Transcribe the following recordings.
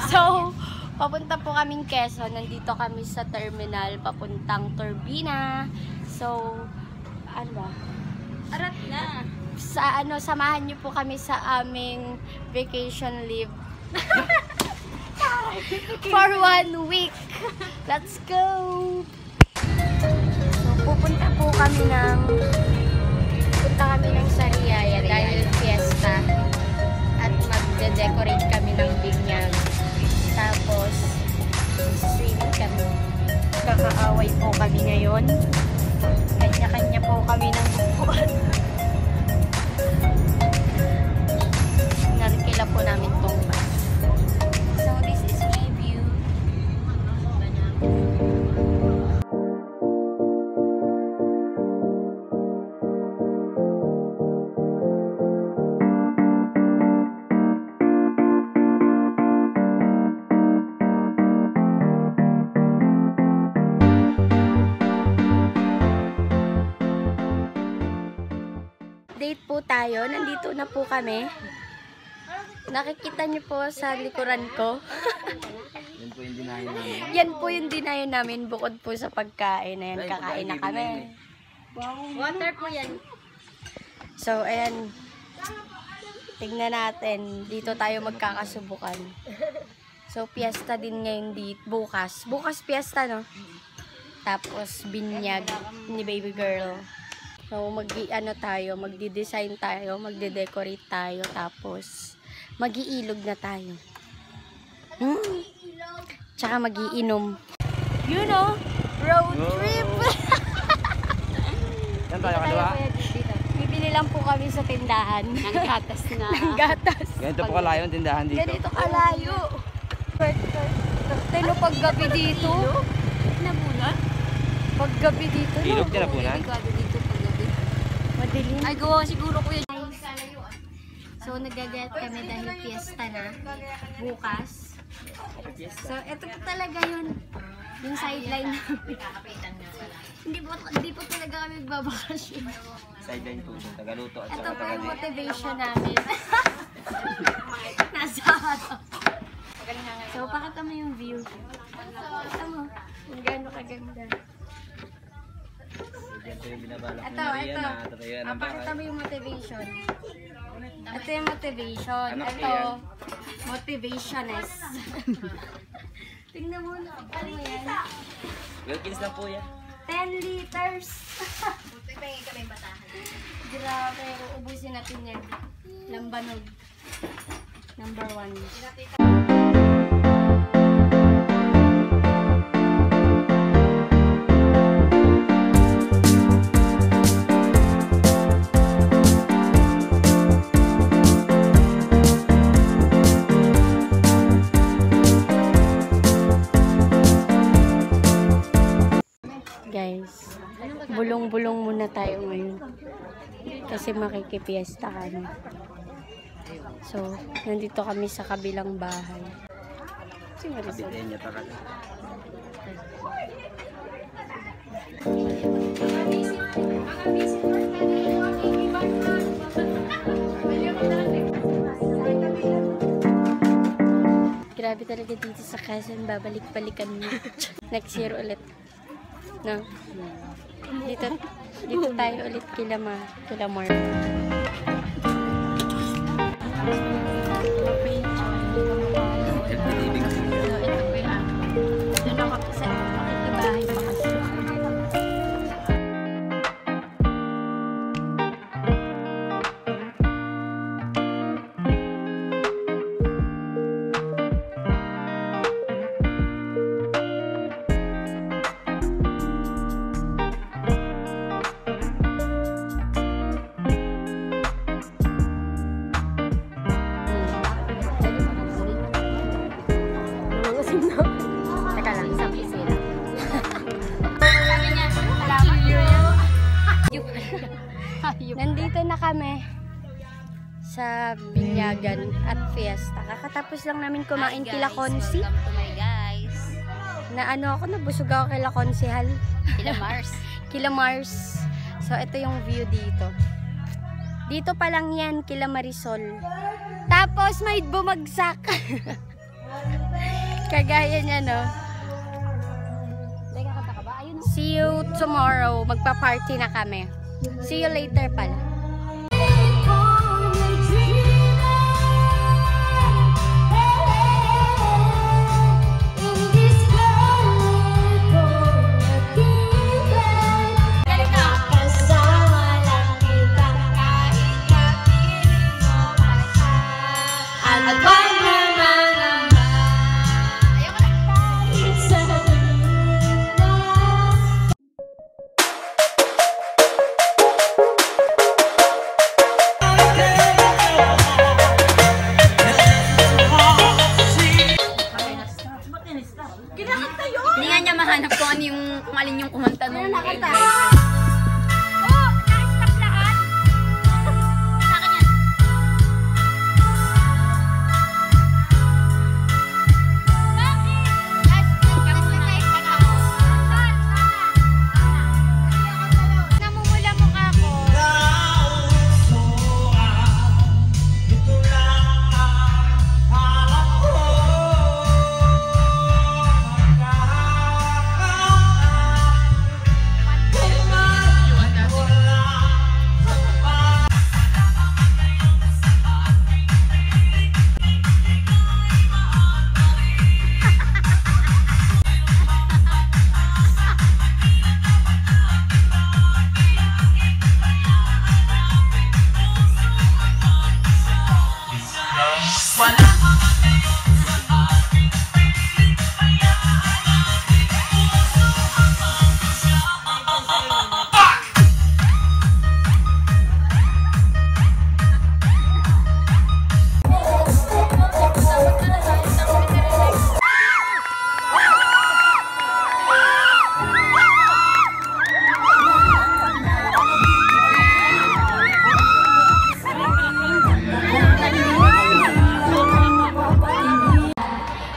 So, papunta po kaming Quezon. Nandito kami sa terminal, papuntang Turbina. So, ano ba? Arat na. Samahan niyo po kami sa aming vacation leave. For 1 week. Let's go! So, pupunta kami ng Sariaya dahil fiesta. At magde-decorate kami ng binyag. Tapos, swimming kami. Kakaaway po kami ngayon. Kanya-kanya po kami ng buwan. Narikila po namin tong bus. So, this is my view. Date po tayo. Nandito na po kami. Nakikita niyo po sa likuran ko. Yan po yung dinayo namin. Yan po yung dinayo namin bukod po sa pagkain. Ayan, kakain na kami. Water po yan. So, ayan. Tignan natin. Dito tayo magkakasubukan. So, fiesta din ngayon dito. Bukas. Bukas fiesta, no? Tapos, binyag ni baby girl. So, magdi-design tayo, magde-decorate tayo, tapos, mag-iilog na tayo. Tsaka mag-iinom. You know, road trip! Yan tayo kadiwa. Bibili lang po kami sa tindahan. Ang gatas na. Ang gatas. Ganito po kalayo ang tindahan dito. Ganito kalayo. Tino paggabi dito. Nabulan? Paggabi dito. Ilog din na po na. Dito paggabi. Madilim. Ay, gawa siguro ko yan. So, nagagat kami dahil fiesta na. Bukas. So, ito po talaga yun. Yung sideline namin. Hindi po talaga kami magbabakasyon. Sideline po. Tagaluto at Ito saka po yung tagali. motivation namin. Nasa harap. So, pakita mo yung view. Pakita mo. Kung gaano kaganda. Yan po yung binabalak Ito, ni Maria ito. na tatayuan ng Pakita bahay. mo yung motivation. Ito yung motivation. Ano po Ito, yan? motivationist. Tingnan mo na. Ano yan? Wilkins lang po yan. 10 liters. Grabe, uubusin natin yan. Lambanog. Number 1. Guys, bulong-bulong muna tayo ngayon kasi makikipiesta kami. So, nandito kami sa kabilang bahay. Si Marisol. Kabitin niya talaga. Grabe talaga dito sa Quezon, babalik-balikan mo. Next year ulit. No? Dito tayo ulit kila Mar. Pag-ibig po. So, ito po yung doon ako sa makikibahay pa kasi. Teka lang, isang pisila. Sabi niya, salamat you. Nandito na kami sa binyagan at fiesta. Kakatapos lang namin kumain kila Konsi. Welcome to my guys. Na ano ako, nabusog ako kila Konsihal. Kila Mars. Kila Mars. So, ito yung view dito. Dito pa lang yan, kila Marisol. Tapos may bumagsak. Kagaya niya, no? See you tomorrow. Magpa-party na kami. See you later pala. Hindi nga niya mahanap kung alin yung kumanta nung nakanta.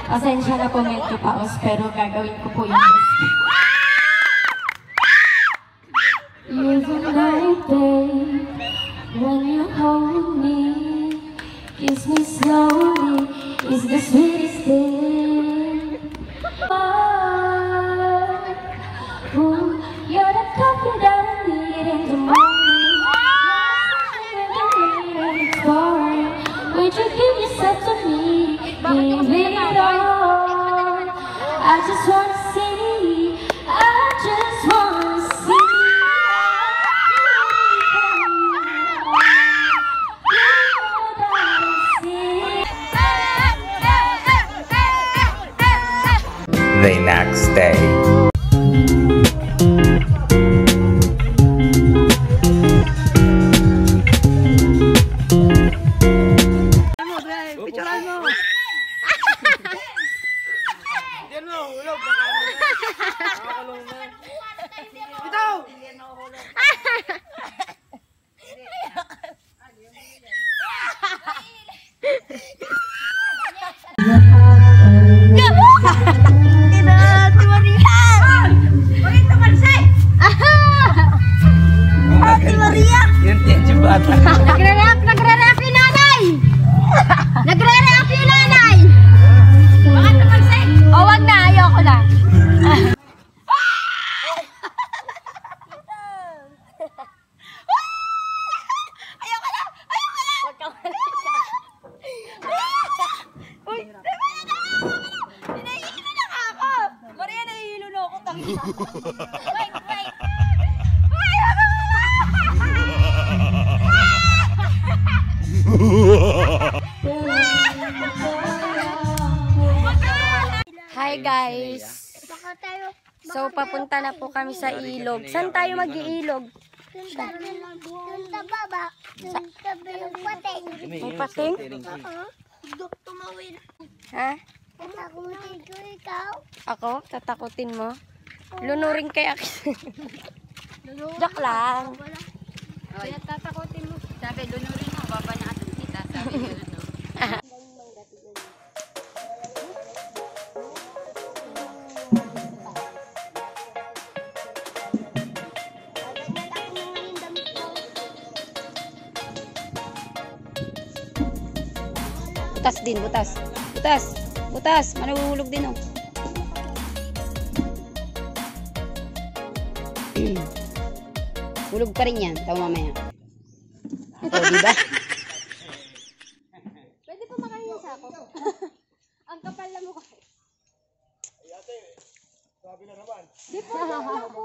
Pasensya na po medyo paos, pero gagawin ko po yung best. Live a night day when you hold me, kiss me slowly, is the sweetest thing. Oh, you're the coffee that I need in the morning. Would you give yourself to me? Give it all. I just wanna see. I just wanna see. The next day. Nagre-react yung nanay! Nagre-react yung nanay! Baka tumansay! O, wag na, ayoko na. Ayoko na! Ayoko na! Wag ka uy! Hinahihilo na nga ako! Maria, nahihilo na ako. Wait, wait! Hi guys! So papunta na po kami sa ilog. Saan tayo mag-iilog? Sa baba. Sa yung pating. Yung pating? Tumawin. Ha? Tatakutin ko ikaw. Ako? Tatakutin mo? Lunurin kay Aki. Joke lang. Kaya tatakutin mo. Sabi, lunurin mo. Baba na atin kita. Sabi yun, no? Butas din, butas. Butas. Butas. Manuhulog din, oh. Hulog pa rin yan. Tawa mamaya. O, diba? Pwede po makahinga sa ako. Ang kapal na mukha. Di po, wala po.